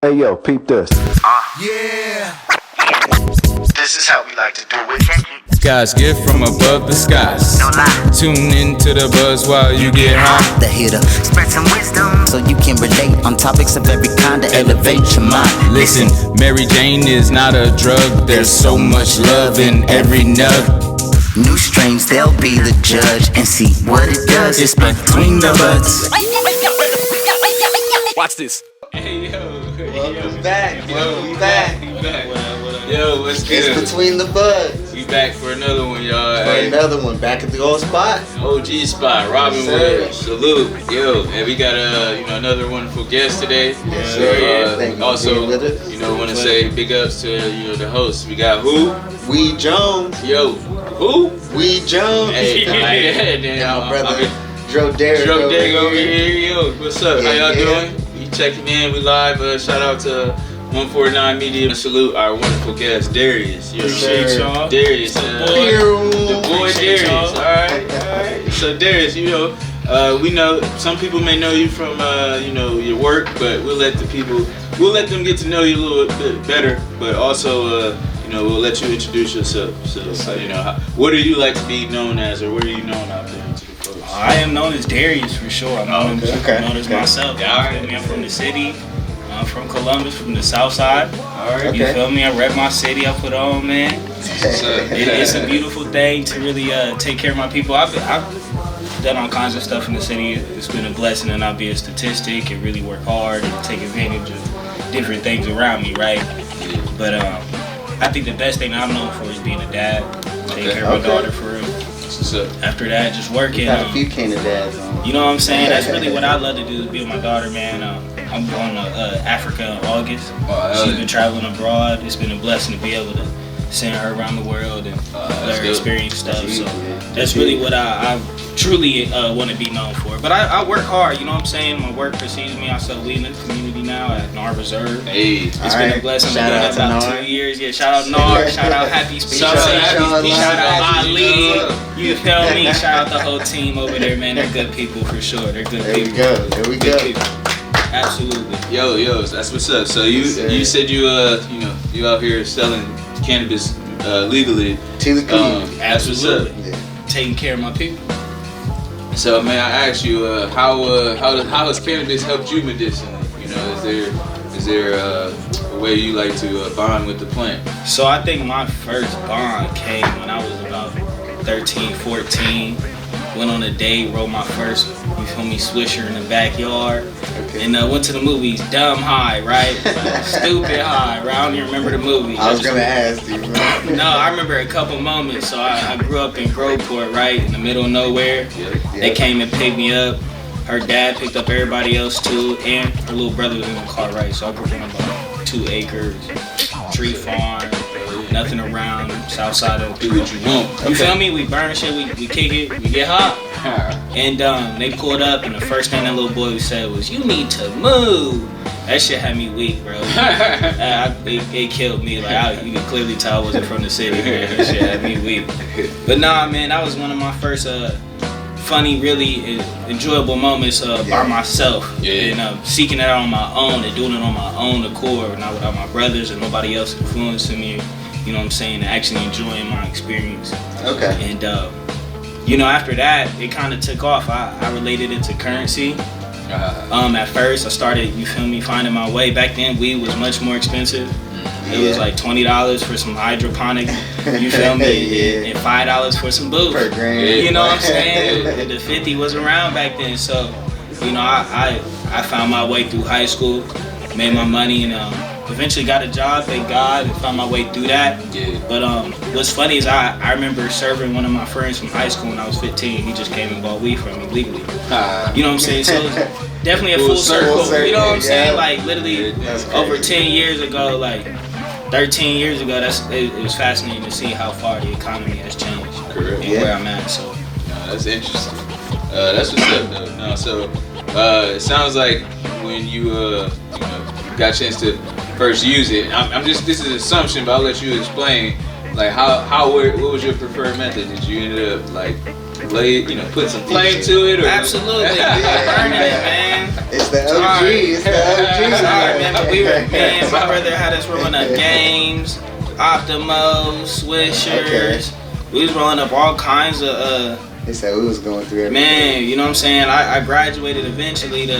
Hey yo, peep this. Yeah. This is how we like to do it. God's gift from above the skies. No lie. Tune into the buzz while you get high. The hitter. Spread some wisdom so you can relate on topics of every kind to elevate your mind. Listen, Mary Jane is not a drug. There's so much love in every nug. New strains, they'll be the judge and see what it does. It's between the buds. Watch this. Hey yo, Welcome back, yo. We back. Yo, what's good? It's between the buds. We back for another one, y'all. For another one, back at the old spot. OG spot, Robin Yes, Wood. Salute, yo. And we got another wonderful guest today. Yes, So, sir. Thank you for also, being with us. want to say big ups to the host. We got who? Weed Jones. Yo, who? Weed Jones. Hey, then Y'all brother Dro Derek Dro Derek over here. here. Yo, what's up? Yeah, How y'all yeah. doing? You checking in? We live. Shout out to 149 Media. Salute our wonderful guest, Darius. Yo, Appreciate y'all. Darius, the boy Appreciate Darius. y'all. All right. So Darius, we know some people may know you from your work, but we'll let them get to know you a little bit better. But also, we'll let you introduce yourself. So, what do you like to be known as, or what are you known out there to the folks? I am known as Darius for sure. I'm known as myself. Yeah, all right. I'm from the city. I'm from Columbus, from the south side. All right. You feel me? I rep my city. I put on, man. It's a beautiful thing to really take care of my people. I've done all kinds of stuff in the city. It's been a blessing to not be a statistic and really work hard and take advantage of different things around me, right? But I think the best thing I'm known for is being a dad. Taking care of my daughter for real. After that, just working. Got a few kind of dads on. You know what I'm saying? That's really what I love to do, is be with my daughter, man. I'm going to Africa in August. She's been traveling abroad. It's been a blessing to be able to send her around the world and let her experience stuff. So that's really what I truly want to be known for. But I work hard, you know what I'm saying? My work precedes me. I sell weed in the community now at NAR Reserve. Hey, it's been a blessing. Shout out to about NAR. 2 years. Yeah, shout out NAR. Shout out Happy Speech. Shout out Ali. You feel me? Shout out the whole team over there, man. They're good people for sure. They're good people. There we go. Absolutely. Yo, that's what's up. So you said you out here selling cannabis legally To the community. That's what's up. Yeah. Taking care of my people. So may I ask you, how has cannabis helped you medicinally? Is there a way you like to bond with the plant? So I think my first bond came when I was about 13, 14. Went on a date, rode my first, Swisher in the backyard. Okay. And went to the movies, dumb high, right? Stupid high, right? I don't even remember the movie. I was gonna ask you. No, I remember a couple moments. So I grew up in Groveport, right? In the middle of nowhere. They came and picked me up. Her dad picked up everybody else too, and her little brother was in the car, right? So I grew up on about 2 acres, tree farm, nothing around, south side of Do what you want. You feel me? We burn shit, we kick it, we get hot. And they pulled up, and the first thing that little boy said was, "You need to move." That shit had me weak, bro. It killed me. Like you could clearly tell I wasn't from the city, man. That shit had me weak. But nah, man, that was one of my first funny, really enjoyable moments by myself. And seeking it out on my own and doing it on my own accord, not without my brothers and nobody else influencing me. You know what I'm saying? And actually enjoying my experience. Okay. And after that, it kind of took off. I related it to currency. At first, I started, finding my way. Back then, weed was much more expensive. It was like $20 for some hydroponic, you feel me, and $5 for some booth. Per gram. You know what I'm saying? The 50 was around back then, so I found my way through high school, made my money, and eventually got a job, thank God, and found my way through that. But what's funny is I remember serving one of my friends from high school when I was 15. He just came and bought weed from me legally. You know what I'm saying? So it's definitely a full circle. You know what I'm saying? Like literally over 10 years ago, like 13 years ago, it was fascinating to see how far the economy has changed and where I'm at. So that's interesting. That's what's up though. No, so it sounds like when you got a chance to first use it. This is an assumption, but I'll let you explain. Like what was your preferred method? Did you end up like put some flame to it? Or? Absolutely, burning it, man. It's the OG. It's the OG. Sorry, man, but We were, man, my brother had us rolling up Games, Optimos, Swishers. We was rolling up all kinds of They said we was going through everything. man, you know what I'm saying? I graduated eventually to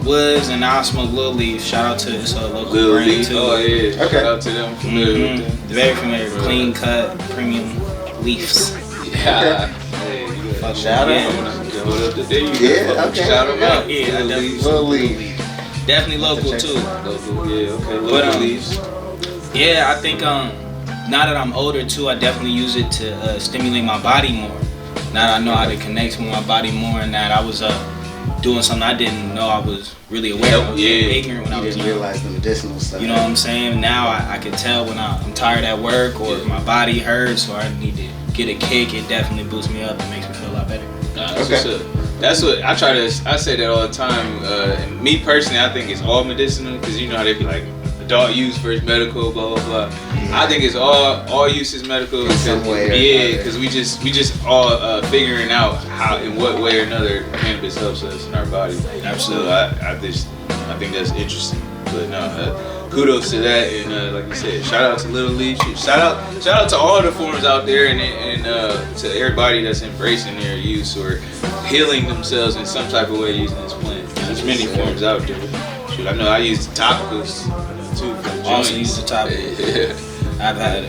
Budz, and now I smoke Lil Leaf. Shout out to this local Lil brand Leaf. too. Oh yeah. Okay. Shout out to them. Familiar with them. Very familiar. Clean cut, premium leafs. Yeah. Hey, you got Shout out. Hold up the day. Yeah, okay. Shout them out. Yeah, I Lil definitely- Leafs. Lil Leaf. Definitely local Check too. this out. Local, yeah, okay. But, Local Leafs. Yeah, I think now that I'm older too, I definitely use it to stimulate my body more. Now that I know how to connect with my body more, and that I was doing something I didn't know I was really aware of. I was very ignorant when I You was didn't young. realize the medicinal stuff. You know what I'm saying? Now I can tell when I'm tired at work or my body hurts or I need to get a kick. It definitely boosts me up and makes me feel a lot better. That's what's up. That's what I try to. I say that all the time. And me personally, I think it's all medicinal because you know how they be like adult use versus medical, blah blah blah. I think it's all use is medical. In some way or yeah, another. because we just all figuring out how in what way or another cannabis helps us in our body. Absolutely. So I think that's interesting. But no, kudos to that, and like you said, shout out to Little Leaf. Shout out to all the forms out there, and to everybody that's embracing their use or healing themselves in some type of way using this plant. There's many forms out there. Shoot, I know I use the topicals too. For the Also joints. use the topicals. I've had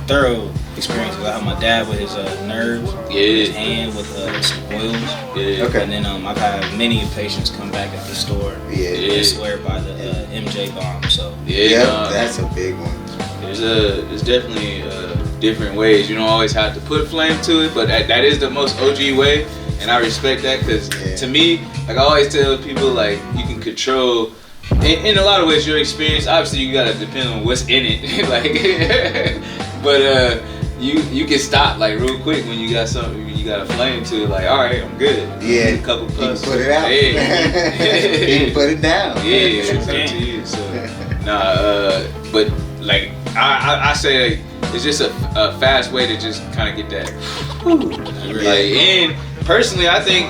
thorough experiences. I helped my dad with his nerves, his hand with some oils. Yeah. Okay. And then I've had many patients come back at the store Yeah. and swear by the MJ bomb. So Yeah, That's a big one. there's definitely different ways. You don't always have to put flame to it, but that is the most OG way, and I respect that because to me, like I always tell people, like you can control. In a lot of ways, your experience. Obviously, you gotta depend on what's in it, like. But you can stop like real quick when you got something. You got a flame to it. Like, all right, I'm good. Yeah. A couple You can puffs. put it out. Yeah. You can put it down. Yeah, it's up to you. So, but like I say, like, it's just a fast way to just kind of get that. Like, and personally, I think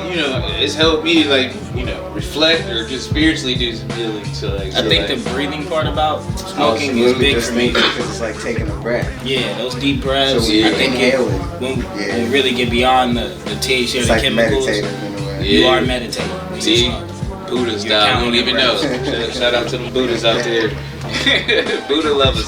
it's helped me like reflect or just spiritually do some healing. So like, I think the breathing part about smoking is big for me. Because it's like taking a breath. Yeah, those deep breaths. So when I you're think inhaling, when we really get beyond the THC or it's the like chemicals, meditative in a way. you Yeah. are meditating. when you See, smoke. Buddha You're style. I don't counting even your know. breaths. Shout out to the Buddhas out there. Buddha lovers.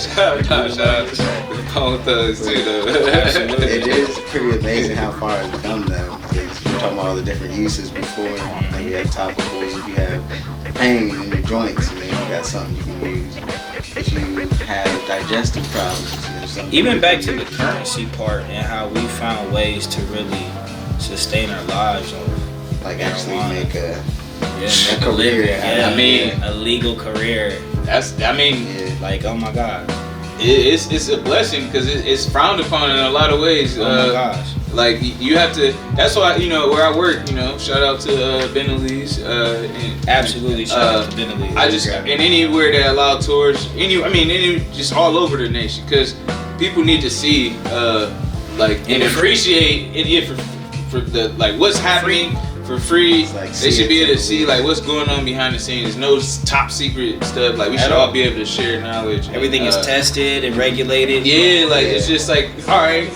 shout out to the Pone Thugs too, though. It is pretty amazing how far it's come though. Because we're talking about all the different uses before. Like you have topicals, if you have pain in your joints, and then you got something you can use. If you have digestive problems, there's something Even you back can to the use. currency part and how we found ways to really sustain our lives on Like actually marijuana. make a make a career living. out of Yeah, it. I mean- a legal career. yeah. Like, oh my God. It's a blessing because it's frowned upon in a lot of ways. Oh my gosh. Like you have to. That's why where I work. Shout out to Benelli's. And, Absolutely. Shout out to Bentley. I just and anywhere that allow tours, just all over the nation, because people need to see, like, and appreciate it for the like what's happening for free. It's like They see should it be able to to see like what's going on behind the scenes. No top secret stuff. Like we should At all. all be able to share knowledge. Everything is tested and regulated. Yeah, like it's just like, all right.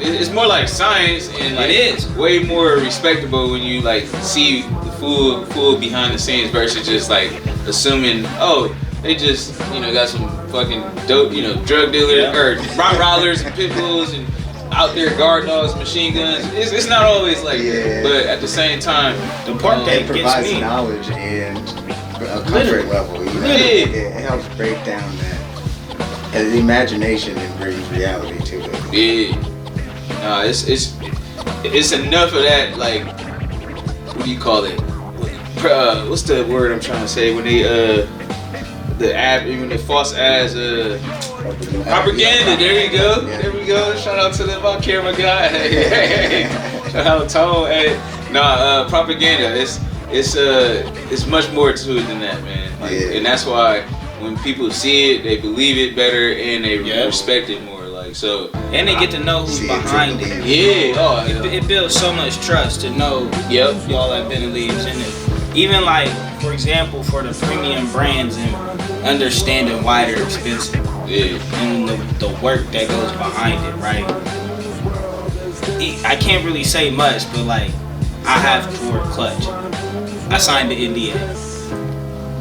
It's more like science, and like It is. way more respectable when you like see the full behind the scenes versus just like assuming, oh, they just got some fucking dope drug dealers or rottweilers and pit bulls and out there guard dogs, machine guns. It's not always like that, but at the same time, The part that It gets provides me. knowledge and a comfort Literally. level. Literally. It helps break down that and the imagination and brings reality to it. yeah, nah, it's enough of that. Like, what do you call it? What's the word I'm trying to say when they even the false ads propaganda. There you go. Yeah. There we go. Shout out to my camera guy. Shout out Tone. Hey, propaganda. It's much more to it than that, man. Like, Yeah. and that's why when people see it, they believe it better and they Yeah. respect it more. Like so. And they get to know who's See it to behind believe it. Yeah. Oh. It builds so much trust to know Yep. y'all have been leaves in it. even like, for example, for the premium brands and understanding why they're expensive and the work that goes behind it, right? I can't really say much, but like, I have poured clutch. I signed the NDA,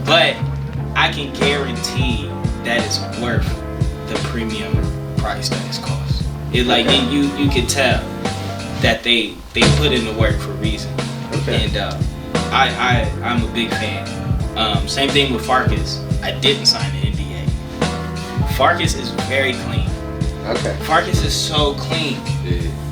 but I can guarantee that it's worth the premium price that it's cost. It like you can tell that they put in the work for a reason. Okay. And I'm a big fan. Same thing with Farkas. I didn't sign the NDA. Farkas is very clean. Okay. Farkas is so clean.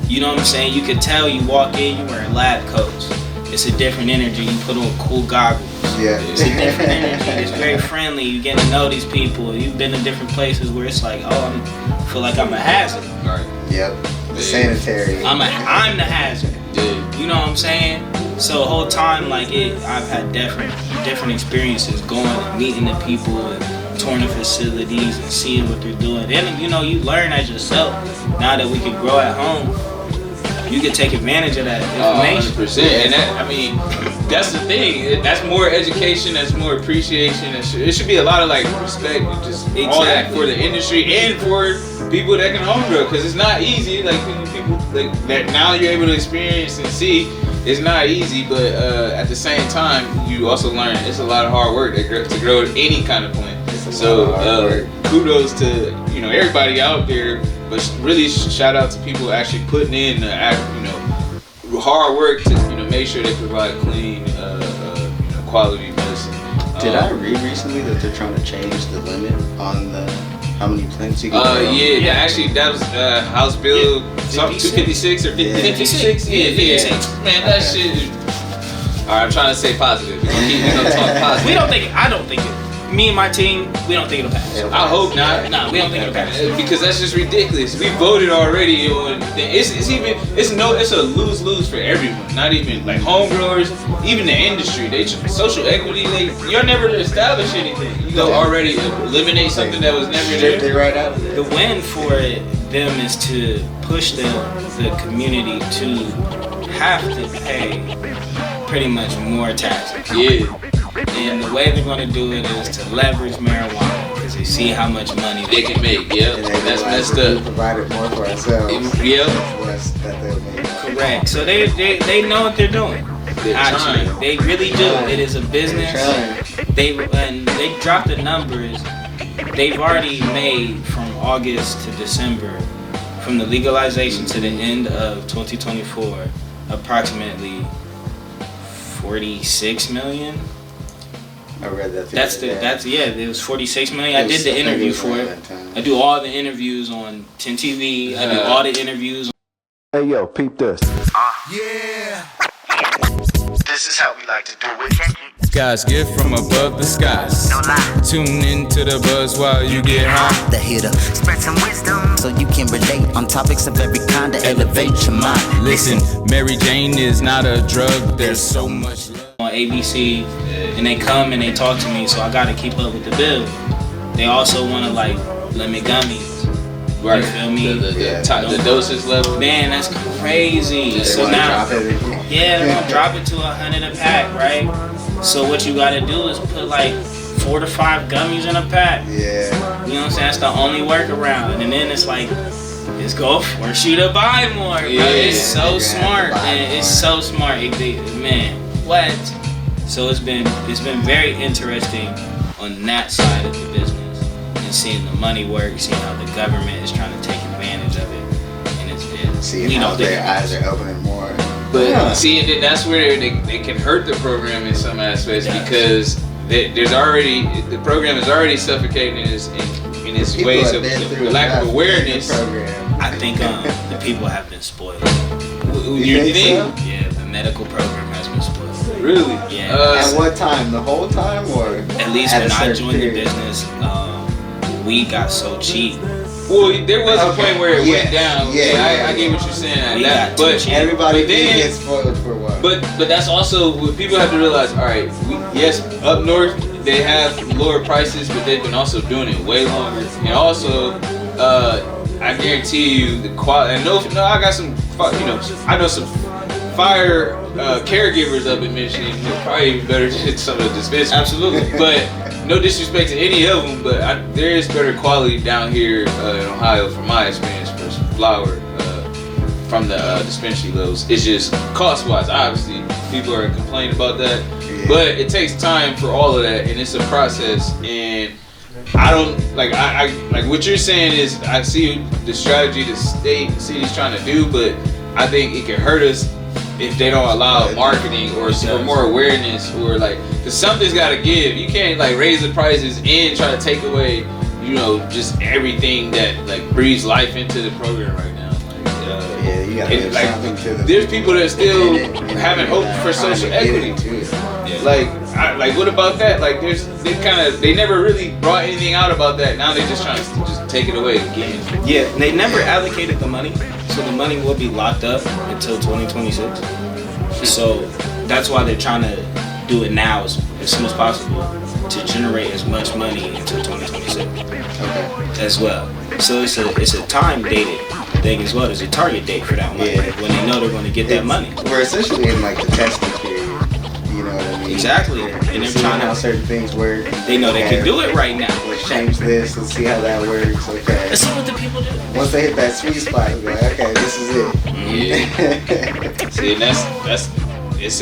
You know what I'm saying? You can tell you walk in, you wearing lab coats. It's a different energy. You put on cool goggles. Yeah. It's a different energy. It's very friendly. You get to know these people. You've been to different places where it's like, oh, I feel like I'm a hazard. Right. Yep. The sanitary. I'm the hazard. Yeah. You know what I'm saying? So the whole time, like I've had different experiences going and meeting the people and touring the facilities and seeing what they're doing. And you know, you learn as yourself. Now that we can grow at home, you can take advantage of that information. 100%. And that, I mean, that's the thing. That's more education. That's more appreciation. It should be a lot of like respect, and just all that for the industry and for people that can home grow, because it's not easy. Like people like that now you're able to experience and see. It's not easy, but at the same time, you also learn it's a lot of hard work to grow any kind of plant. So kudos to everybody out there, but really shout out to people actually putting in the hard work to make sure they provide clean, quality medicine. Did I read recently that they're trying to change the limit on how many plants you can grow? Yeah. Actually, that was House Bill 256 or 56. Yeah. Man, that shit is... Alright, I'm trying to say positive. We're gonna talk positive. I don't think it. Me and my team, we don't think it'll pass. I hope not. Nah, we don't think it'll pass. Because that's just ridiculous. We voted already on... It's a lose-lose for everyone. Not even like home growers, even the industry. Social equity, you're never to establish anything. You go already eliminate something that was never there. They right out of there. The win for them is to push the community to have to pay pretty much more taxes. Yeah. And the way they're going to do it is to leverage marijuana, because they see how much money They can make. Yep. And That's messed we up. provided more for ourselves. Yep. Less that they'll make. Correct. So they know what they're doing. They're Actually, trying. they really do. It is a business. They dropped the numbers. They've already made from August to December, from the legalization to the end of 2024, approximately 46 million. I read that. It was 46 million. I did the interview for it. I do all the interviews on 10 TV. I do all the interviews. Hey yo, peep this. Yeah. This is how we like to do it. God's gift from above the skies. No lie. Tune into the buzz while you get high. The hitter, spread some wisdom so you can relate on topics of every kind to elevate your mind. Listen, Mary Jane is not a drug. There's so much love. On ABC, and they come and they talk to me, so I gotta keep up with the bill. They also wanna limit gummies. Right. You feel me? The dosage level. Man, that's crazy. They So wanna now, drop it. yeah, they're gonna drop it to 100 a pack, right? So what you gotta do is put 4 to 5 gummies in a pack. Yeah. You know what I'm saying? That's the only workaround. And then it's let's go force you to buy more. Bro. Yeah. It's so smart, man. It's so smart. Man, what? So it's been very interesting on that side of the business, and seeing the money work, seeing how the government is trying to take advantage of it, and it's Seeing how their eyes are opening more. But see, that's where they can hurt the program in some aspects, because the program is already suffocating in its People ways have of been through the lack of enough awareness. in the program. I think the people have been spoiled. You think? so? Yeah, the medical program has been spoiled. Really? Yeah. At what time? The whole time, or At least at when a I certain joined the period? business, weed got so cheap. Well, there was a Okay. point where it Yeah. went down. Yeah. I get what you're saying. We got too But cheap. Everybody But then- did get spoiled for a while. But that's also what people have to realize. All right, yes, up north they have lower prices, but they've been also doing it way longer. And also, I guarantee you the quality. And no, I got some. I know some fire caregivers up in Michigan. They're probably even better than some of the dispensaries. Absolutely. But no disrespect to any of them, but there is better quality down here in Ohio, from my experience, for flower from the dispensary levels. It's just cost-wise, obviously, people are complaining about that. Yeah. But it takes time for all of that, and it's a process. And I don't like like what you're saying is, I see the strategy the city's trying to do, but I think it can hurt us if they don't allow marketing or more awareness, or like, because something's got to give. You can't like raise the prices and try to take away, you know, just everything that like breathes life into the program right now. Yeah, you gotta give something to the there's people that still having hope for social equity. Like what about that? Like they never really brought anything out about that. Now they're just trying to just take it away again. Yeah, they never allocated the money, so the money will be locked up until 2026. So that's why they're trying to do it now as soon as possible to generate as much money until 2026 as well. So it's a time dated thing as well. There's a target date for that money when they know they're going to get that money. We're essentially in like the testing period. You know what I mean? Exactly. And they're trying how certain things work. They know they can do it right now. Let's change this. Let's see how that works. Okay. Let's see what the people do. Once they hit that sweet spot, we're like, okay, this is it. Yeah. See, and that's it's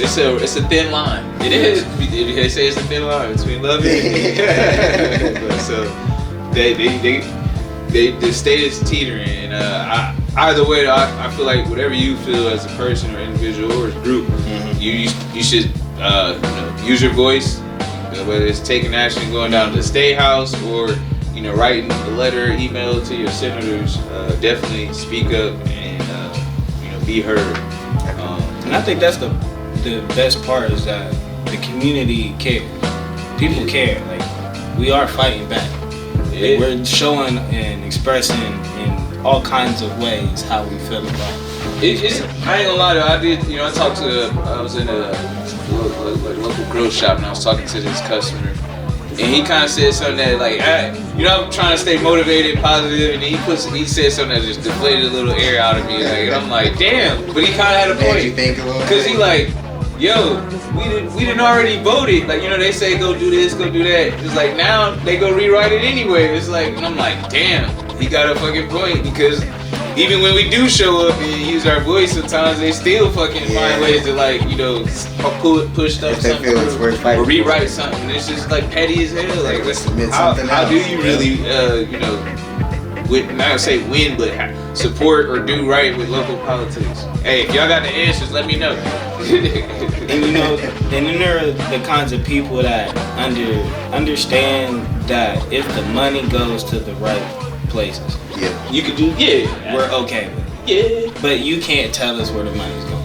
a thin line. It is. They say it's a thin line between love and hate. So the state is teetering, and either way, I feel like whatever you feel as a person or individual or as a group, you should use your voice, whether it's taking action, going down to the state house, or writing a letter, email to your senators. Definitely speak up and be heard. And I think that's the best part, is that the community cares. People care. Like, we are fighting back. Yeah. We're showing and expressing in all kinds of ways how we feel about it. I ain't gonna lie though, I was in a local grill shop, and I was talking to this customer, and he kind of said something that like, I'm trying to stay motivated, positive, and he said something that just deflated a little air out of me, like, and I'm like, damn, but he kind of had a point, because he like, yo, we didn't already voted. Like, they say go do this, go do that. It's like now they go rewrite it anyway. It's like, and I'm like, damn, he got a fucking point, because even when we do show up and use our voice, sometimes they still fucking find ways to like, push stuff, something, or rewrite something. It's just like petty as hell. Like, how do you really, not say win, but support or do right with local politics? Hey, if y'all got the answers, let me know. And then there are the kinds of people that understand that if the money goes to the right places, you could do, we're okay with it. Yeah. But you can't tell us where the money's going.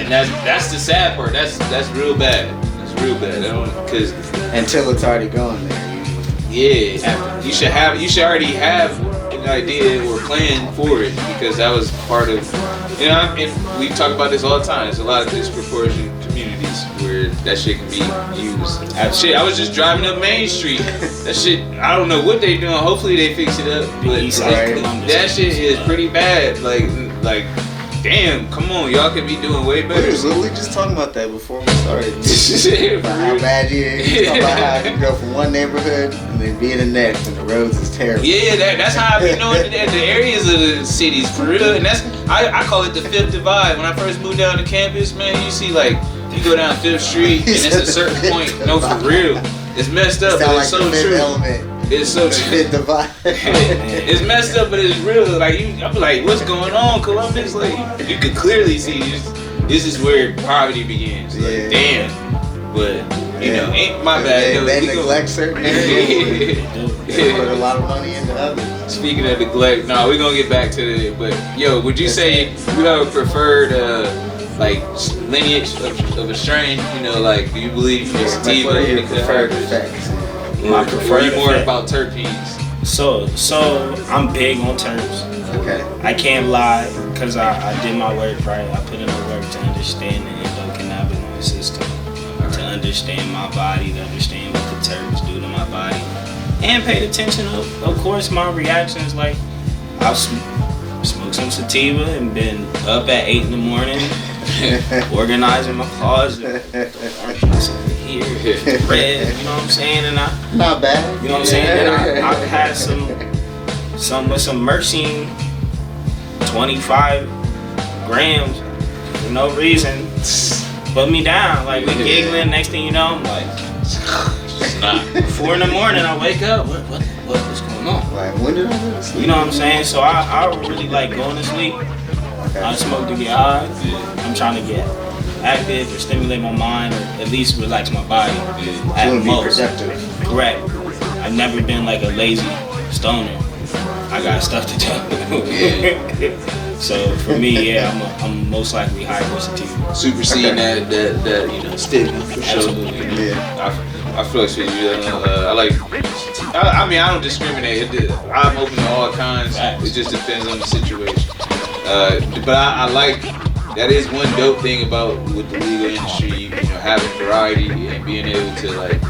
And that's the sad part. That's real bad. That's real bad. Because until it's already gone there. Yeah. You should already have an idea or plan for it, because that was part of, and we talk about this all the time. There's a lot of disproportionate communities where that shit can be used. I was just driving up Main Street. That shit, I don't know what they doing. Hopefully they fix it up. But that shit is pretty bad. Like, damn, come on, y'all could be doing way better. We was literally just talking about that before we started. About how bad you is. Talking about how you go from one neighborhood and then be in the next, and the roads is terrible. Yeah, that's how I be knowing the areas of the cities, for real. And that's, I call it the Fifth Divide. When I first moved down to campus, man, you see, like, you go down Fifth Street, and it's a certain point. No, for real. It's messed up, but it's so true. It's so true. It's messed up, but it's real. Like, I'm like, what's going on, Columbus? Like, you could clearly see this is where poverty begins. Like, damn. But ain't my bad. They neglect certain areas. They put a lot of money into others. Speaking of neglect, we're gonna get back to it. But would you say you have a preferred lineage of a strain? Like, do you believe in sativa? What are your preferred effects? My preferred, or you more about terpenes? So I'm big on terps. Okay. I can't lie, because I did my work right. I put in the work to understand the endocannabinoid system, to understand my body, to understand what the terps do to my body, and paid attention of course, my reactions. Like, I've smoked some sativa and been up at 8 in the morning organizing my closet. Here, red, you know what I'm saying? And Not bad. you know what I'm saying? And I had some with some Mercy, 25 grams for no reason. Put me down. Like, we giggling. Next thing you know, I'm like, It's not. 4 in the morning, I wake up. What's going on? Like, when did I go to sleep? You know what I'm saying? So I really like going to sleep. I smoke to get high. I'm trying to get active or stimulate my mind or at least relax my body. At You want to be most. productive. Correct. I've never been like a lazy stoner. I got stuff to do. So for me, yeah, I'm most likely high sativa. Superseding that stigma for sure. Absolutely. Yeah. I flex with you. I like. I mean, I don't discriminate. I'm open to all kinds. It just depends on the situation. But I like. That is one dope thing about with the legal industry. Having variety and being able to like.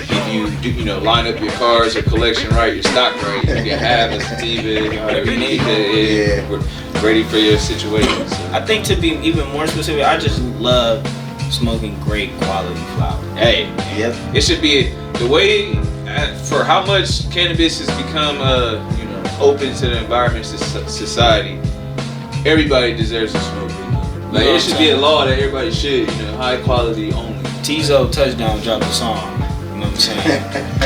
If you line up your cars or collection right, your stock right, you can have a sativa, whatever you need to ready for your situation. So. I think to be even more specific, I just love smoking great quality flower. Hey, Yep. it should be the way for how much cannabis has become, open to the environment, society. Everybody deserves to smoke. Like it should be a law that everybody should, high quality only. Tizo Touchdown dropped a song. You know what I'm saying?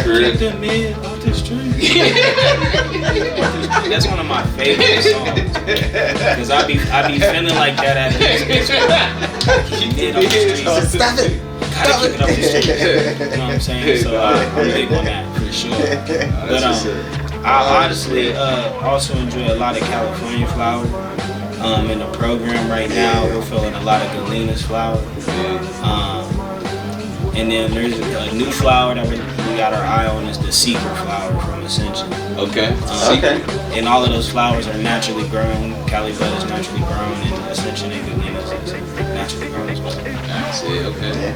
Get the man off the street. That's one of my favorite songs. Cause I be feeling like that at this keep it off the streets. Stop it. Gotta keep it off the streets. You know what I'm saying? So I'm big on that for sure. But I honestly also enjoy a lot of California flower. In the program right now, we're filling a lot of Galena's flower. And then there's a new flower that we got our eye on is the Secret flower from Ascension. Okay. And all of those flowers are naturally grown. Cali Bud is naturally grown, and Ascension and Galena's is naturally grown as well. That's it. Okay.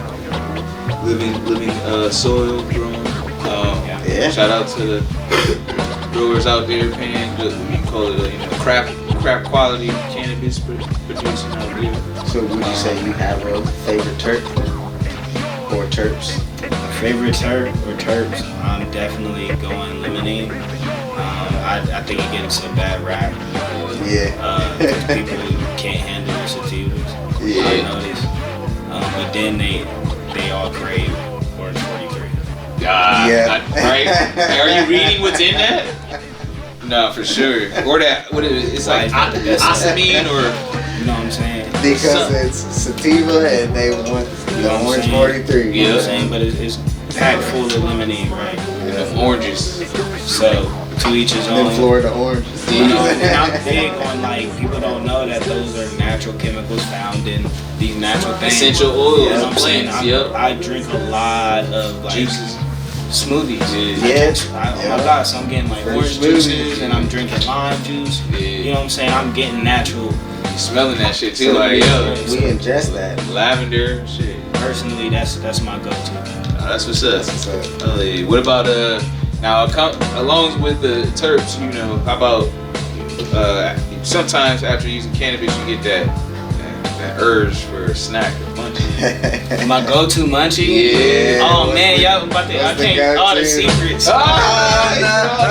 Living soil grown. Shout out to the growers out there paying we can call it crap quality cannabis producing out there. So would you say you have a favorite terp or terps? Favorite terp or terps? I'm definitely going lemonade. I think it gets a bad rap. People can't handle the sativas. I noticed. But then they all crave Orange 43. Right? Are you reading what's in that? No, for sure. Or that, it's like asamine or... You know what I'm saying? Because it's sativa and they want the Orange 43. You know what I'm saying? But it's packed full of lemonade, right? Of oranges. So, to each his own. Then Florida oranges. You know, and I'm big on like, people don't know that those are natural chemicals found in these natural things. Essential oils, You know what I'm saying? plants, I drink a lot of like... Juices. Smoothies. Yeah. Oh my God, so I'm getting like orange juices and I'm drinking lime juice. You know what I'm saying? I'm getting natural. You smelling that shit too, So like we yo. ingest that. Lavender, shit. Personally, that's my go-to. That's what's up. That's what's up. What about now along with the terps, how about sometimes after using cannabis you get that urge for a snack or munchie. My go-to munchie? Yeah. Oh man, y'all about to, I What's the can't, all the go-to? secrets. Oh,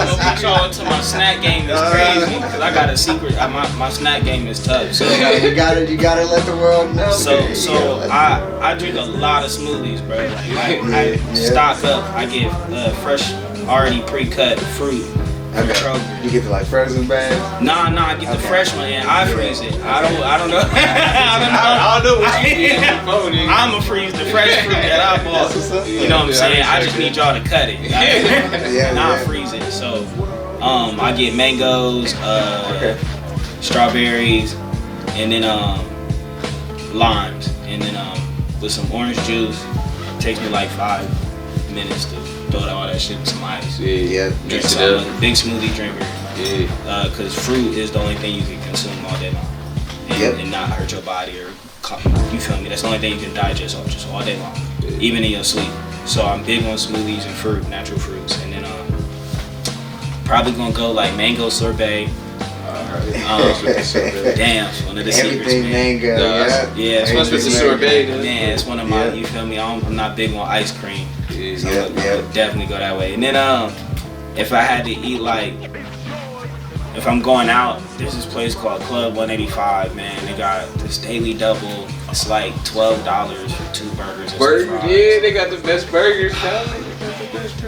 Don't put y'all into my snack game is crazy. Cause I got a secret, my snack game is tough. So You gotta let the world know. So I drink a lot of smoothies, bro. I stock up. I get fresh, already pre-cut fruit from Kroger. You get the like frozen bags. Nah, I get the fresh one and I freeze it. I don't know. I don't know what you did. I'ma freeze the fresh fruit that I bought. You know what I'm saying? I just need y'all to cut it. And I'll freeze it. So I get mangoes, strawberries, and then limes, and then with some orange juice. It takes me like 5 minutes to throw all that shit in some ice. Yeah. Mix it I'm up. a big smoothie drinker. Cause fruit is the only thing you can consume all day long, and not hurt your body or you feel me. That's the only thing you can digest just all day long, even in your sleep. So I'm big on smoothies and fruit, natural fruits, and then probably gonna go like mango sorbet or Damn, it's one of the secrets, Everything man. mango. Yeah, It's supposed to be the sorbet. Man, it's one of my. Yeah. You feel me? I'm not big on ice cream. Yeah, So Yeah, I would yeah. definitely go that way. And then if I had to eat like, if I'm going out, there's this place called Club 185. Man, they got this daily double. It's like $12 for 2 burgers. And Burger, some fries. yeah, they got the best burgers, dog.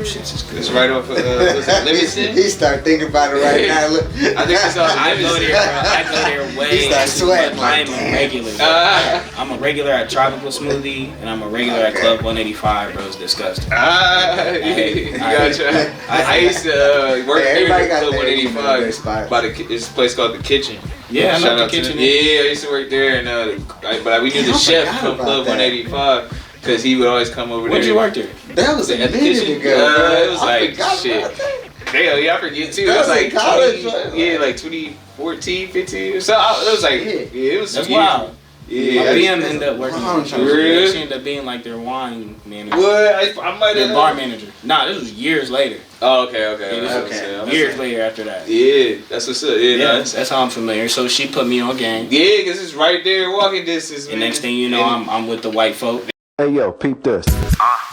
Shit's just good. It's right off of what's it, Livingston? He start thinking about it right now. Look. I think it's on I go there, bro. I go there way. He start sweating. I am Like, a regular. Bro. I'm a regular at Tropical Smoothie, and I'm a regular at Club 185. Bro, it's disgusting. You gotta try. I used to work Hey, there everybody at got Club their 185 spot. by it's a place called the Kitchen. Yeah, I Shout know out the to kitchen. Yeah, I used to work there, and but we knew Damn, the I chef forgot from about Club that. 185 because he would always come over there. When'd you work there? That was a At the minute kitchen? ago. bro. It was I like forgot shit. about that. Damn, yeah, I forget too. It That was was like in college, 20, right? yeah, like 2014, 15 or so. It was like, yeah, it was some That's years. wild. Yeah, My I- BM ended up working Wow, for really? She ended up being like their wine manager. What? I might Their have. bar manager. Nah, this was years later. Oh, okay. Yeah, That's this what I'm was saying. years later after that. Yeah, that's what's up. Yeah, Yeah, no, that's how I'm familiar. So she put me on game. yeah, because it's right there, walking distance. And man. next thing you know, I'm with the white folk. Hey yo, peep this.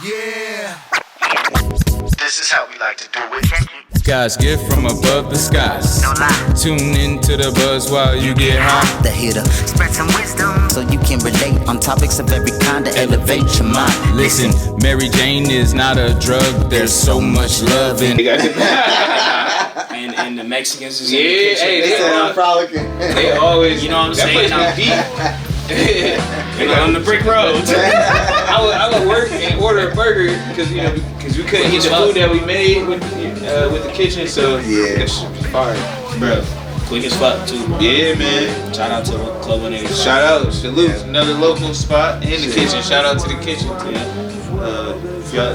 Yeah. This is how we like to do it. God's gift from above the skies. Tune into the buzz while you get high. The hitter. Spread some wisdom so you can relate on topics of every kind to elevate your mind. Listen, Mary Jane is not a drug. There's so much love in They got it. And the Mexicans is Yeah, in the kitchen. hey, They said I'm frolicking. They always, You know what I'm that saying? place I'm deep. You know, on the brick roads. I would work and order a burger because we couldn't get the food that we made with the kitchen, so Yeah. that shit was fire. Bro, quick as fuck too, bro. Yeah, man. Shout out to Club 185. Shout out, salute, Yeah. another local spot in the kitchen. Shout out to the kitchen too. Yeah.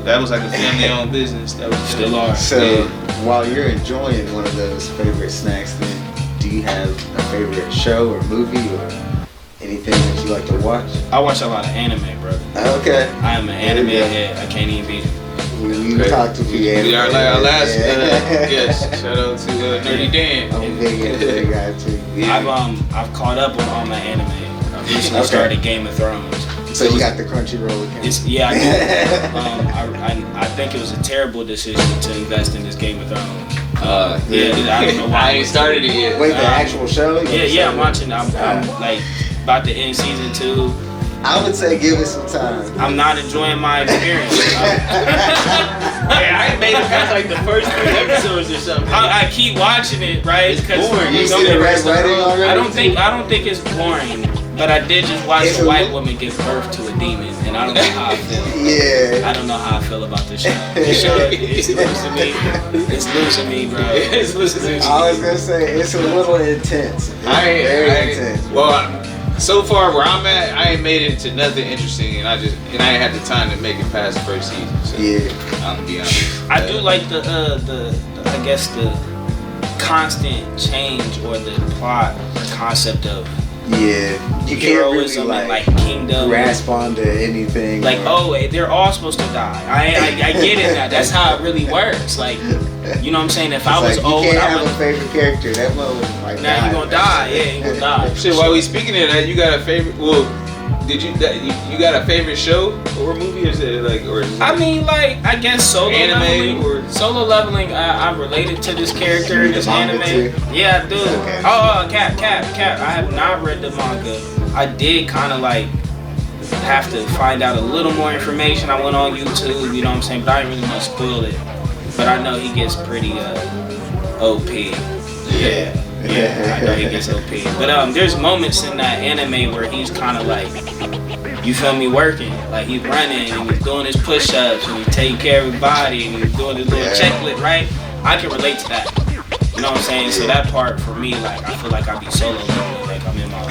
That was like a family-owned business. That was Still are. So while you're enjoying one of those favorite snacks, then do you have a favorite show or movie or anything that you like to watch? I watch a lot of anime, bro. Okay. I am an anime There you go. head. I can't even beat it. We Okay. talked to you. We are like our last Yeah. guest. Shout out to Nerdy Dan. I'm a big anime guy too. I've caught up on all my anime. I recently Okay. started Game of Thrones. So you got the Crunchyroll account. It's yeah, I do. I think it was a terrible decision to invest in this Game of Thrones. I don't know why. I ain't started it yet. Wait, the actual show? Yeah, I'm watching. I'm like about to end season 2. I would say give it some time. I'm not enjoying my experience. I ain't made it past like the first 3 episodes or something. I keep watching it, right? It's Because boring. You You see know the the red rest of wedding the already? I don't think it's boring, but I did just watch It's a a white li- woman give birth to a demon, and I don't know how I feel. Yeah. I don't know how I feel about this show. This show it's losing me. It's losing me, bro. It's listening. I was gonna say it's a little intense. It's very intense. So far where I'm at, I ain't made it to nothing interesting, and I ain't had the time to make it past the first season. So Yeah. I'm gonna be honest. I do like the I guess the constant change or the plot concept of Yeah. You can't really heroism and like kingdom. grasp onto anything. Like, or- they're all supposed to die. I get it now. That's how it really works. Like, you know what I'm saying? If I it's was like, old, you can't I have would. a favorite character. That one would like Now you gonna die. Yeah, you gonna die. Shit, while we speaking of that, you got a favorite? Well, did you got a favorite show or movie? Or is it like, or is it I mean, like, I guess solo Anime leveling. or- Solo leveling. I related to this character in You read this the manga anime. too? Yeah, I do. Okay. Cap. I have not read the manga. I did kind of like have to find out a little more information. I went on YouTube. You know what I'm saying? But I didn't really want to spoil it. But I know he gets pretty OP. Yeah, I know he gets OP. But there's moments in that anime where he's kind of like, you feel me, working. Like he's running and he's doing his push-ups and he's taking care of his body and he's doing his little checklist, right? I can relate to that. You know what I'm saying? So that part for me, like I feel like I be solo leveling, like I'm in my own.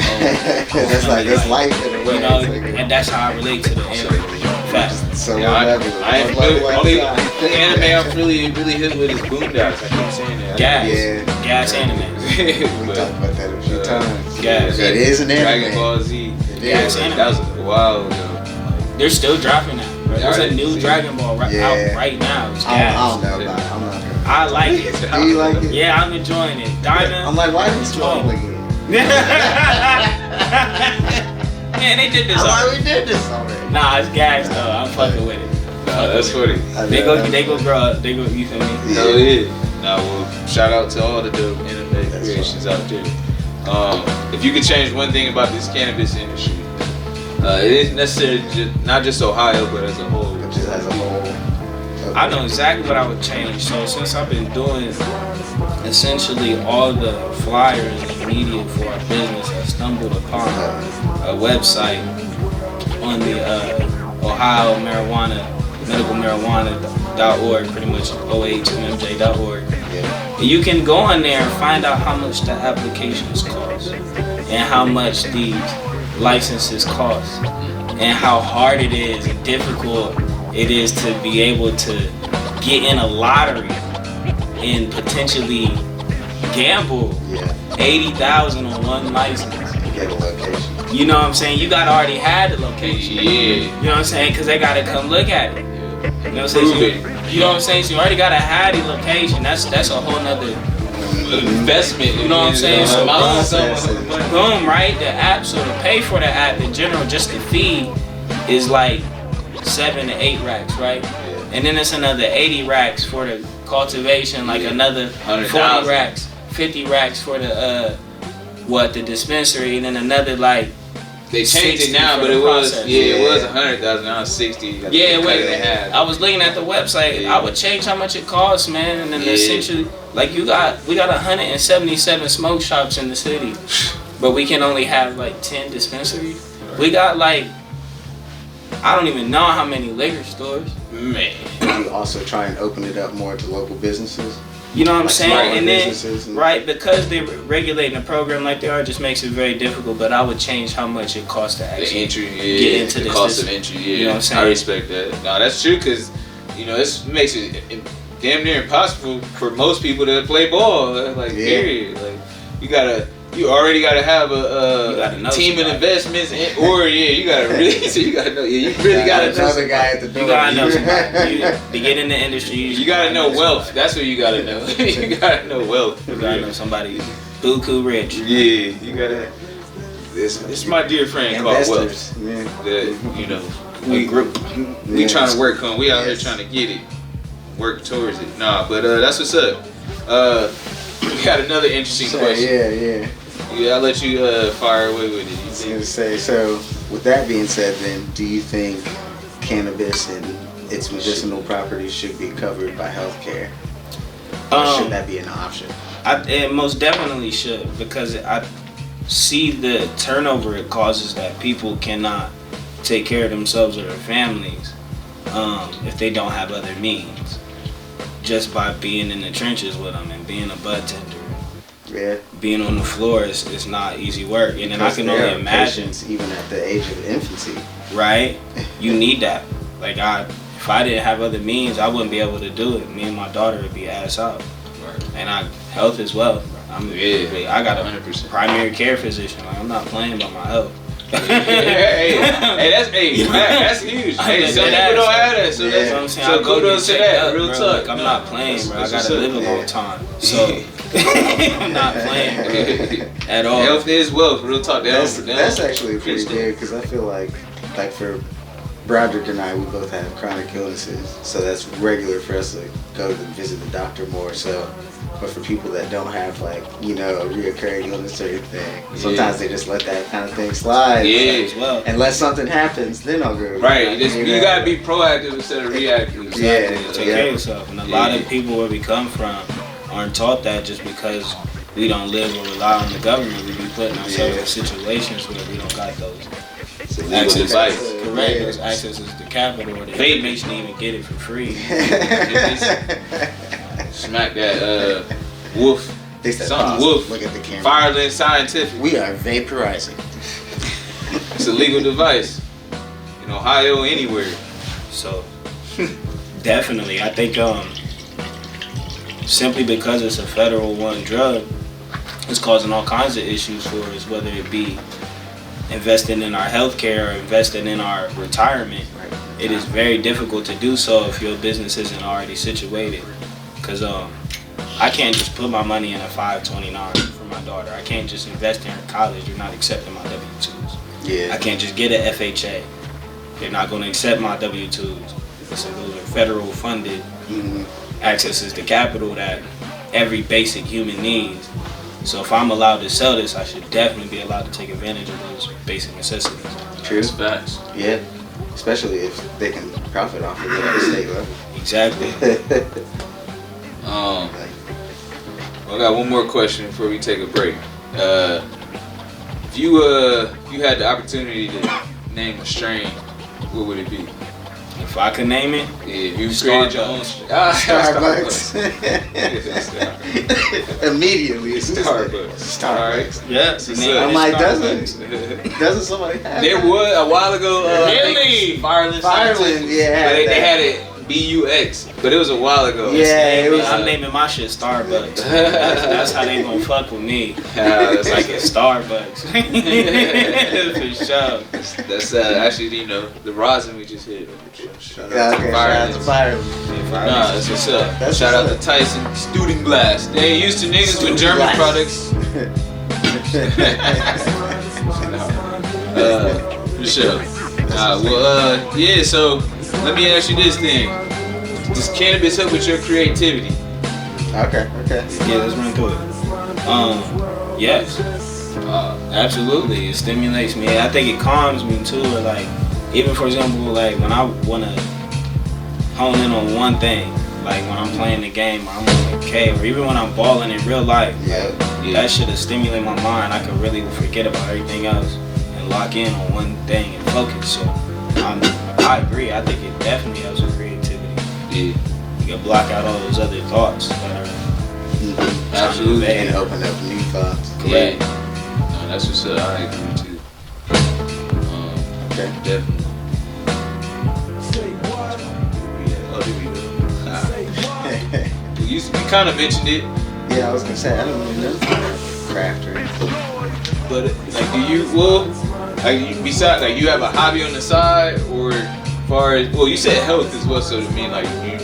That's like it's life in a way. You know, It's like- and that's how I relate to the anime. Fact. So Yeah, I level. ain't One really, level only at a time. anime I'm really hit with is Boondocks. I keep saying that. Gas. Yeah. Gas anime. We But, talked about that a few times. Gas. It is an anime. Dragon Ball Z. It Gas is. anime. That was a while ago. They're still dropping that. Bro. There's a new Yeah. Dragon Ball Yeah. out right now. It's I gas. don't know about it. I'm not gonna. I like it. Do you like it? Yeah, I'm enjoying it. Diamond. I'm like, why did you smoke again? Man, they did this I'm like, already. we did this already. Nah, it's gas though. I'm fucking with it. Nah, that's funny. They go grow up. They go, you feel me? Hell yeah. Nah, well, shout out to all the dope anime creations out there. If you could change one thing about this cannabis industry, it isn't necessarily not just Ohio, but as a whole. Just as a whole. I know exactly what I would change. So since I've been doing essentially all the flyers and media for our business, I stumbled upon a website on the Ohio Medical Marijuana.org, pretty much ohmj.org. Yeah. You can go on there and find out how much the applications cost and how much these licenses cost and how hard it is and difficult it is to be able to get in a lottery and potentially gamble Yeah. $80,000 on one license. Get a location. You know what I'm saying? You gotta already have the location. Yeah. You know what I'm saying? Because they gotta come look at it. You know what I'm saying? Prove it. You know what I'm saying? So you already gotta have the location. That's a whole nother Investment. You know what I'm saying? So process. boom, right? The app, so to pay for the app in general, just the fee is like 7 to 8 racks, right? And then it's another 80 racks for the cultivation, like another 40 100,000. racks, 50 racks for the the dispensary, and then another like They changed 60 it now, for but the it was process. it was 100,000, now it's 60. Yeah, it cut was. in half. I was looking at the website. Yeah. I would change how much it costs, man, and then Yeah. essentially, like we got 177 smoke shops in the city, but we can only have like 10 dispensaries. We got like I don't even know how many liquor stores. Man. You also try and open it up more to local businesses. You know what I'm Like saying? smaller And then, businesses and- right, because they're regulating the program like they are, just makes it very difficult. But I would change how much it costs to The actually entry, get into the this. cost of entry, You know what I'm saying? I respect that. No, that's true, because, this makes it damn near impossible for most people to play ball. Like, Yeah. period. Like, you already gotta have You a gotta know team of somebody. investments, you gotta really, so you gotta know, you really gotta know. another guy at the door. You gotta know somebody. To get in the industry, You gotta know wealth. That's what you gotta know. You gotta know wealth. You gotta know somebody buku rich. Yeah, you gotta. This my dear friend called wealth. Investors. Yeah. That We group. we Yeah. trying to work on. We out here Yes. trying to get it, work towards it. Nah, but that's what's up. We got another interesting So, question. yeah. Yeah, I'll let you fire away with it. I was gonna say, so with that being said, then, do you think cannabis and its medicinal properties should be covered by healthcare? Or should that be an option? It most definitely should, because I see the turnover it causes that people cannot take care of themselves or their families if they don't have other means, just by being in the trenches with them and being a bud tender. Yeah. Being on the floor is not easy work, and then I Because can there only are imagine, patients even at the age of infancy. right? You need that. Like if I didn't have other means, I wouldn't be able to do it. Me and my daughter would be ass out, and health as well. I got a 100%. primary care physician. Like, I'm not playing about my health. That's huge. Hey, some people don't have that, so Yeah. that's So I'm saying, so I go kudos to get that. checked up, Real bro. talk. Like, I'm not playing, bro. I That's gotta what's live a up. long time, so I'm not playing at all. Health is wealth. Real talk. That's actually pretty Preach that. big, because I feel like for Broderick and I, we both have chronic illnesses, so that's regular for us to go to visit the doctor more. So, but for people that don't have a reoccurring illness or anything, sometimes they just let that kind of thing slide. Yeah. as well. Unless something happens, then I'll go. Right. You gotta be proactive instead of reactive. Yeah. Take care of yourself. And a lot of people where we come from aren't taught that, just because we don't live or rely on the government. We be putting ourselves in situations where we don't got those Legal advice. correct, those accesses to capital, or the information to even get it for free. Smack that wolf. They said, Something pause. wolf. Look at the camera. Fireland Scientific. We are vaporizing. It's a legal device. In Ohio, anywhere. So definitely, I think simply because it's a federal one drug, it's causing all kinds of issues for us, whether it be investing in our healthcare or investing in our retirement. It is very difficult to do so if your business isn't already situated, Cause I can't just put my money in a 529 for my daughter. I can't just invest in her college. They're not accepting my W-2s. Yeah. I can't just get an FHA. They're not going to accept my W-2s. So those are federal funded accesses to capital that every basic human needs. So if I'm allowed to sell this, I should definitely be allowed to take advantage of those basic necessities. True. Facts. Yeah. Especially if they can profit off of it at the state level. Exactly. Well, I got one more question before we take a break. If you had the opportunity to name a strain, what would it be? If I could name it, Yeah, if you created your own Starbucks. Immediately. Starbucks. Starbucks. yeah. So, I'm like, Starbucks. doesn't somebody have There that? was a while ago. Really? Fireland. Fireland, yeah. But they had it BUX, but it was a while ago. Yeah, it was. I'm naming my shit Starbucks. That's how they gonna fuck with me. That's Like it's Starbucks. For sure. That's actually, the rosin we just hit. Shout Yeah, out okay, to shout out to Fireland. Fireland. Nah, that's what's up. That's Shout out what's to Tyson. Student Blast. They ain't used to niggas with German products. For sure. Yeah, so let me ask you this thing. Does cannabis help with your creativity? Okay. Yeah, let's run through it. Yes. Absolutely. It stimulates me. I think it calms me too. Or like, even for example, like when I wanna hone in on one thing, like when I'm playing the game or I'm on the K, or even when I'm balling in real life, that shit will stimulate my mind. I can really forget about everything else and lock in on one thing and focus. So I agree. I think it definitely helps with creativity. Yeah. You can block out all those other thoughts that are Absolutely. And open up new thoughts. Correct. No, that's what's up. I agree too. Okay. Definitely. Oh, did we go? You kind of mentioned it, Yeah, I was gonna say I don't really know craft or anything. but like, do you? Well, like, besides, like, you have a hobby on the side, or as far as, well, you said health as well. So to me, like, you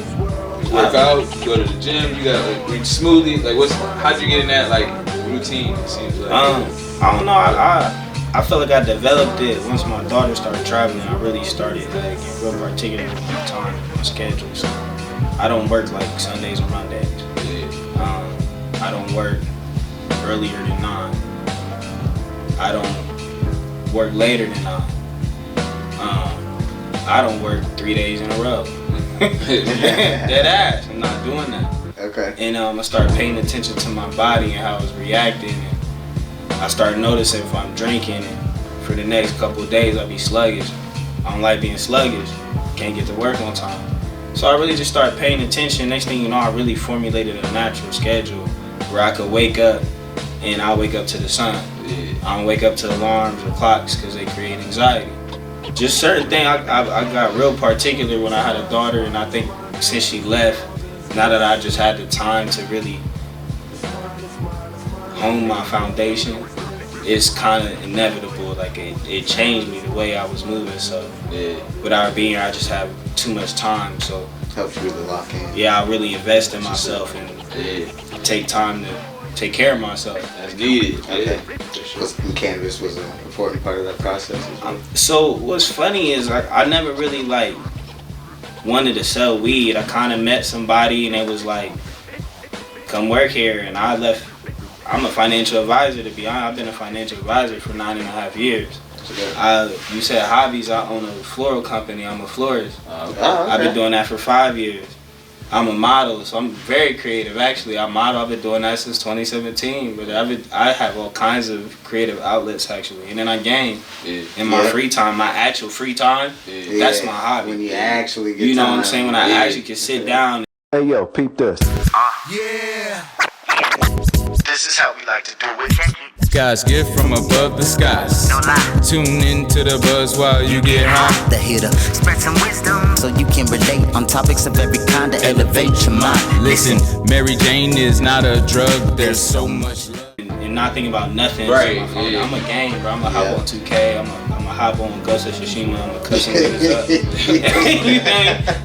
work out, you go to the gym, you got like drink smoothie. Like, how'd you get in that like routine? It seems like. I don't know. I feel like I developed it once my daughter started traveling. I really started like getting real particular with my time and my schedule. So I don't work like Sundays or Mondays. I don't work earlier than 9. I don't work later than 9. I don't work 3 days in a row. Dead ass. I'm not doing that. Okay. And I started paying attention to my body and how it's reacting. And I started noticing if I'm drinking and for the next couple of days I'll be sluggish. I don't like being sluggish. Can't get to work on time. So I really just started paying attention. Next thing you know, I really formulated a natural schedule where I could wake up and I wake up to the sun. I don't wake up to alarms or clocks because they create anxiety. Just certain things. I got real particular when I had a daughter, and I think since she left, now that I just had the time to really hone my foundation, it's kind of inevitable. Like it changed me the way I was moving. So without her being here, I just have too much time. So Helps you to lock in. yeah, I really invest in myself and take time to take care of myself. That's needed. Okay. Because cannabis was an important part of that process as well. So what's funny is I never really like wanted to sell weed. I kind of met somebody and it was like, come work here, and I left. I'm a financial advisor, to be honest. I've been a financial advisor for 9.5 years. You said hobbies. I own a floral company. I'm a florist. Okay. I've been doing that for 5 years. I'm a model, so I'm very creative. Actually, I model. I've been doing that since 2017. But I have all kinds of creative outlets actually, and then I game in my free time, my actual free time. That's my hobby. When you actually get You know time. what I'm saying? When I actually can sit down. Hey yo, peep this. Yeah. This is how we like to do it. God's gift from above the skies. No lie. Tune into the buzz while you get high. The hitter, spread some wisdom so you can relate on topics of every kind to elevate your mind. Listen, Mary Jane is not a drug. There's so much love. And not thinking about nothing. Right, So yeah. I'm a game, bro. I'm a hop on 2K. I'm a hop hop on Ghost of Tsushima, I'm gonna cut some niggas up.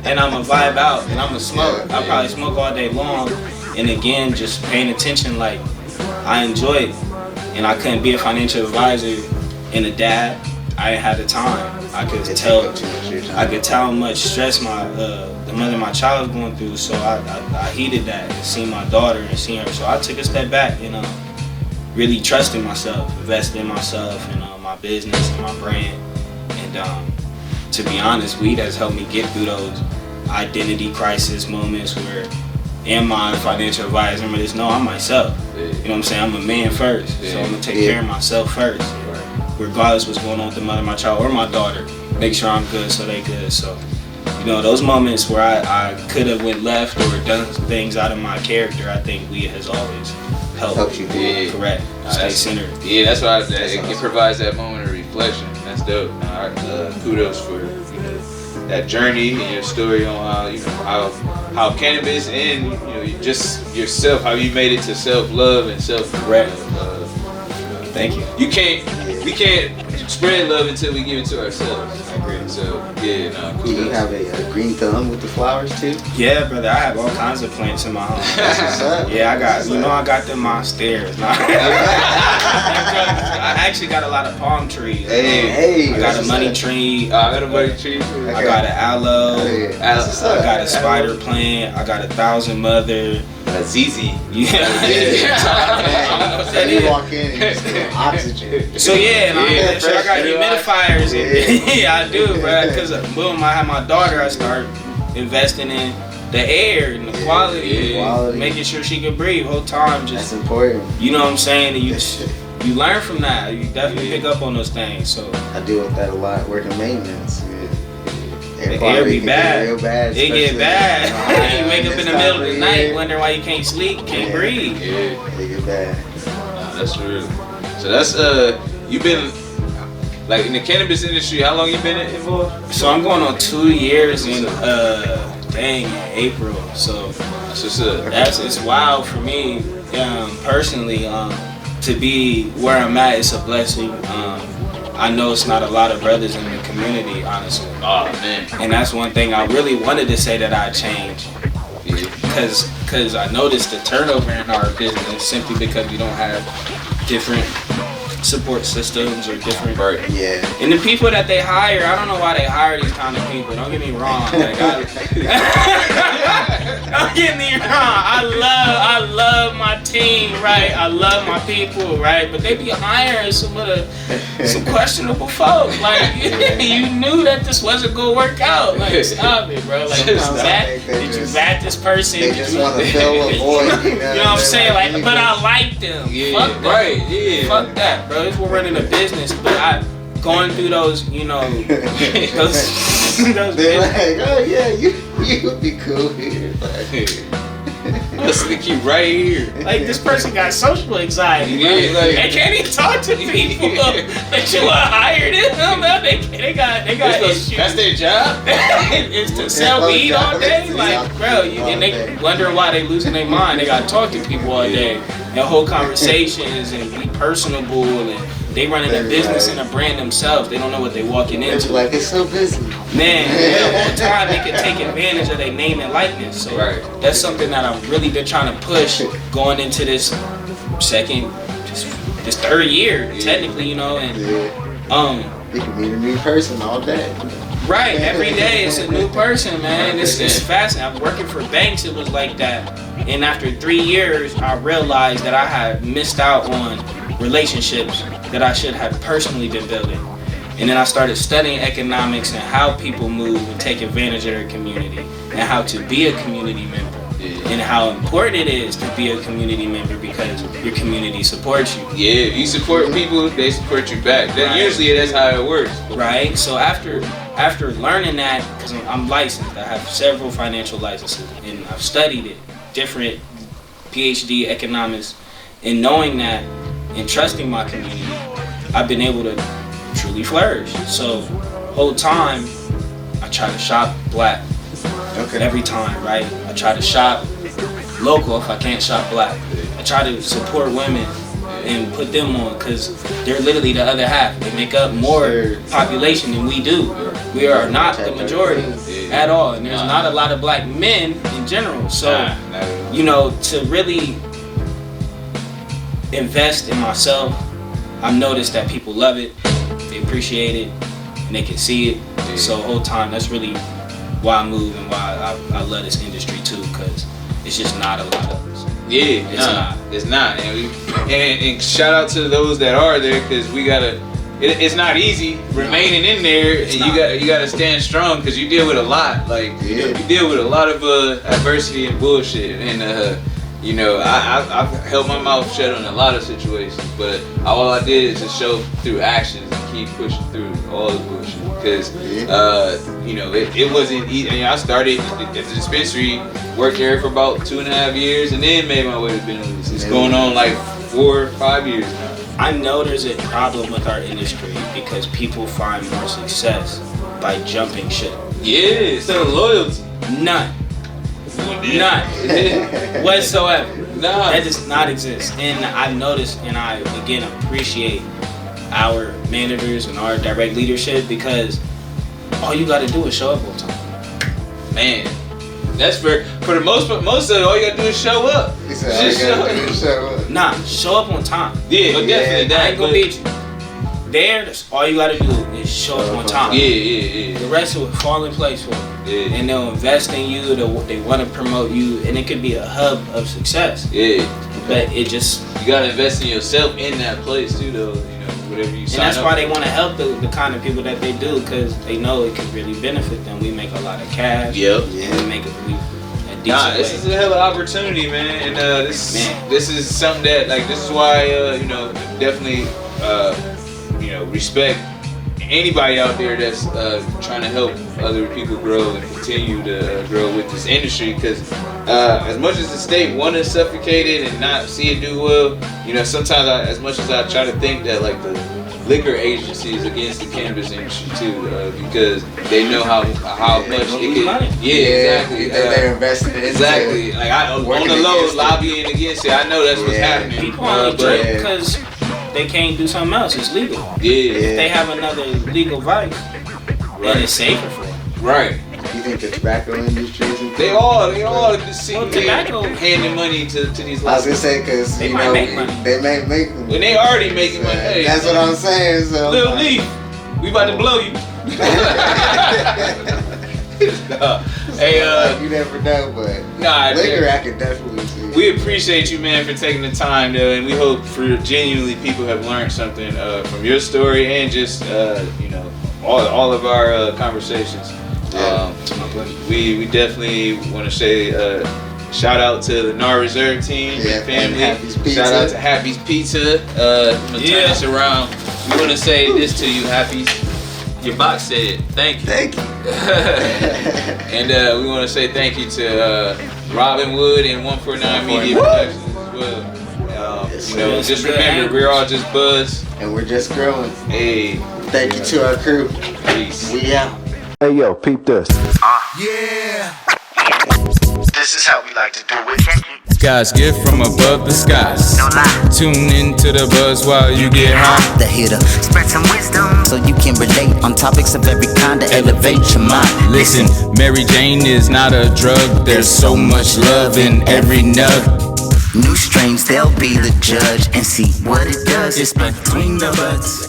And I'm gonna vibe out, and I'm gonna smoke. I probably smoke all day long. And again, just paying attention, like, I enjoy it. And I couldn't be a financial advisor and a dad. I ain't had the time. I could tell how much stress the mother of my child was going through. So I heeded that and seeing my daughter and seeing her. So I took a step back and really trusting myself, investing in myself and my business and my brand. And to be honest, weed has helped me get through those identity crisis moments where, am I a financial advisor? I'm just, no, I'm myself. You know what I'm saying? I'm a man first. So I'm gonna take care of myself first. Regardless what's going on with the mother of my child or my daughter, make sure I'm good so they good. So, those moments where I could have went left or done things out of my character, I think weed has always helped you. Correct. Stay centered. Yeah, that's why it provides that moment of reflection. That's dope. Kudos for that journey and your story on how cannabis and just yourself, how you made it to self-love and self-correct. Thank you. We can't spread love until we give it to ourselves. I agree. So kudos. Do you have a green thumb with the flowers too? Yeah, brother. I have all kinds of plants in my home. That's what's up. Yeah, I got them on stairs. I actually got a lot of palm trees. Hey, I got a money tree. I got a money tree. I got an aloe. I got a spider plant. I got 1,000 mother. ZZ. Yeah. So you walk in and you smell oxygen. So yeah, and I got humidifiers. Yeah, I do, bro. Because boom, I had my daughter. I started investing in the air and the quality. Making sure she could breathe whole time. Just, that's important. You know what I'm saying? You learn from that. You definitely pick up on those things. So I deal with that a lot. Working maintenance. The air be bad. Real bad. It get bad. You wake up in the middle of the night, wondering why you can't sleep, can't breathe. Yeah, it get bad. That's real. So that's you've been like in the cannabis industry. How long you been involved? So I'm going on 2 years in April. So it's wild for me personally. To be where I'm at, it's a blessing. I know it's not a lot of brothers in the community, honestly. Oh man. And that's one thing I really wanted to say that I changed. Because I noticed the turnover in our business simply because we don't have different support systems or different. Yeah. And the people that they hire, I don't know why they hire these kind of people. Don't get me wrong. Like, don't get me wrong. I love my team, right? I love my people, right? But they be hiring some questionable folk. Like, you knew that this wasn't gonna work out. Like, stop it, bro. Like, did you vet this person? They just want to fill a void. You know what I'm saying? Like, but I like them. Yeah, fuck that. Right. Yeah. Fuck that, bro. We're running a business, but going through those, those they're like, oh yeah, you would be cool here. Listen to keep right here. Like, this person got social anxiety. Yeah, like, they can't even talk to people that you hired them. They got issues. That's their job. It's to sell weed all day. Like, bro, and they wondering why they losing their mind. They got to talk to people all day and hold conversations and be personable, and they running a business and a brand themselves. They don't know what they walking into. Like, it's so busy. Man, the whole time they can take advantage of their name and likeness. So that's something that I've really been trying to push going into this third year, technically, and you can meet a new person all day. Right, every day it's a new person, man. It's fascinating. I'm working for banks, it was like that. And after 3 years, I realized that I had missed out on relationships that I should have personally been building. And then I started studying economics and how people move and take advantage of their community and how to be a community member and how important it is to be a community member because your community supports you. Yeah, if you support people, they support you back. Usually that's how it works. Right, so after learning that, because I'm licensed, I have several financial licenses and I've studied it, different PhD economics, and knowing that and trusting my community, I've been able to truly flourish. So whole time I try to shop black. Every time, right? I try to shop local if I can't shop black. I try to support women and put them on, because they're literally the other half. They make up more population than we do. We are not the majority at all, and there's not a lot of black men in general. So, you know, to really invest in myself, I've noticed that people love it, they appreciate it, and they can see it. So the whole time, that's really why I move and why I love this industry too, because it's just not a lot of us. Yeah, it's not. And shout out to those that are there, because we gotta. It's not easy remaining in there, and you gotta stand strong, because you deal with a lot. Like you deal with a lot of adversity and bullshit, and you know, I've held my mouth shut on a lot of situations, but all I did is just show through actions and keep pushing through all the bullshit, because you know, it wasn't easy. I mean, I started at the dispensary, worked there for about 2.5 years, and then made my way to Benelux. It's going on like 4 or 5 years now. I know there's a problem with our industry because people find more success by jumping ship. Yeah, instead of loyalty. None whatsoever. That does not exist. And I've noticed, and I again appreciate our managers and our direct leadership, because all you got to do is show up on time. Man, that's for the most part. Most of it, all you got to do is show up. He said, all you got to do is show up. Nah, show up on time. Yeah, definitely. I ain't gonna beat you. That's all you got to do is show up on time. Yeah. The rest will fall in place for you. Yeah. And they'll invest in you. They want to promote you, and it could be a hub of success. Yeah. But it just, you gotta invest in yourself in that place too, though. You know, whatever you sign up. And that's why they want to help the kind of people that they do, because they know it can really benefit them. We make a lot of cash. Yep. And we make a decent this is a hell of an opportunity, man. And this is something that, like, this is why you know, definitely you know, respect anybody out there that's trying to help other people grow and continue to grow with this industry, because as much as the state want to suffocate it and not see it do well, you know, sometimes as much as I try to think that, like, the liquor agencies against the cannabis industry too, because they know how much it can. Exactly. They're investing in it. Exactly. Like, on the low, lobbying against it. I know that's what's happening. People only drink because they can't do something else. It's legal. Yeah. If they have another legal vice, then it's safer for them. Right. You think the tobacco industry is? They all just tobacco handing money to these. I was gonna say, because they you might know make money. They may make money. When they already making money. Hey, that's what I'm saying. So Lil Leaf, we about to blow you. Hey, you never know, but liquor I could definitely see. We appreciate you, man, for taking the time, though, and we hope for genuinely people have learned something from your story and just you know, all of our conversations. We definately want to say shout out to the NAR Reserve team and family. Shout out to Happy's Pizza. I'm gonna turn this around. We want to say this to you, Happy's. Your box said thank you. Thank you. And we want to say thank you to Robin Wood and 149 Media Productions as well. You know, just remember, we're all just Budz. And we're just growing. Hey. Thank you to our crew. Peace. We out. Hey yo, peep this. Yeah. This is how we like to do it. God's gift from above the skies. No lie. Tune into the buzz while you get high. The hitter, spread some wisdom so you can relate on topics of every kind to elevate your mind. Listen, Mary Jane is not a drug. There's so much love in every nug. New strains, they'll be the judge and see what it does. It's between the buds.